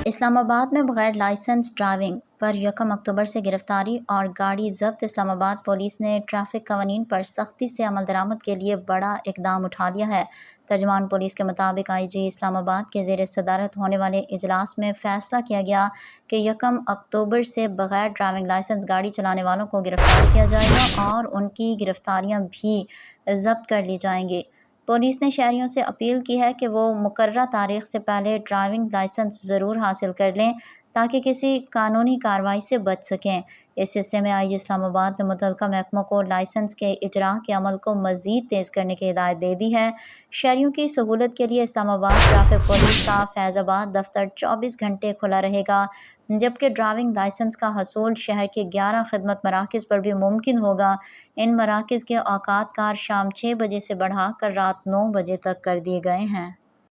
اسلام آباد میں بغیر لائسنس ڈرائیونگ پر 1 اکتوبر سے گرفتاری اور گاڑی ضبط۔ اسلام آباد پولیس نے ٹریفک قوانین پر سختی سے عمل درآمد کے لیے بڑا اقدام اٹھا لیا ہے۔ ترجمان پولیس کے مطابق آئی جی اسلام آباد کے زیر صدارت ہونے والے اجلاس میں فیصلہ کیا گیا کہ 1 اکتوبر سے بغیر ڈرائیونگ لائسنس گاڑی چلانے والوں کو گرفتار کیا جائے گا اور ان کی گرفتاریاں بھی ضبط کر لی جائیں گی۔ پولیس نے شہریوں سے اپیل کی ہے کہ وہ مقررہ تاریخ سے پہلے ڈرائیونگ لائسنس ضرور حاصل کر لیں تاکہ کسی قانونی کارروائی سے بچ سکیں۔ اس سلسلے میں آئی جی اسلام آباد نے متعلقہ محکموں کو لائسنس کے اجراء کے عمل کو مزید تیز کرنے کی ہدایت دے دی ہے۔ شہریوں کی سہولت کے لیے اسلام آباد ٹریفک پولیس کا فیض آباد دفتر 24 گھنٹے کھلا رہے گا، جبکہ ڈرائیونگ لائسنس کا حصول شہر کے 11 خدمت مراکز پر بھی ممکن ہوگا۔ ان مراکز کے اوقات کار شام 6 بجے سے بڑھا کر رات 9 بجے تک کر دیے گئے ہیں۔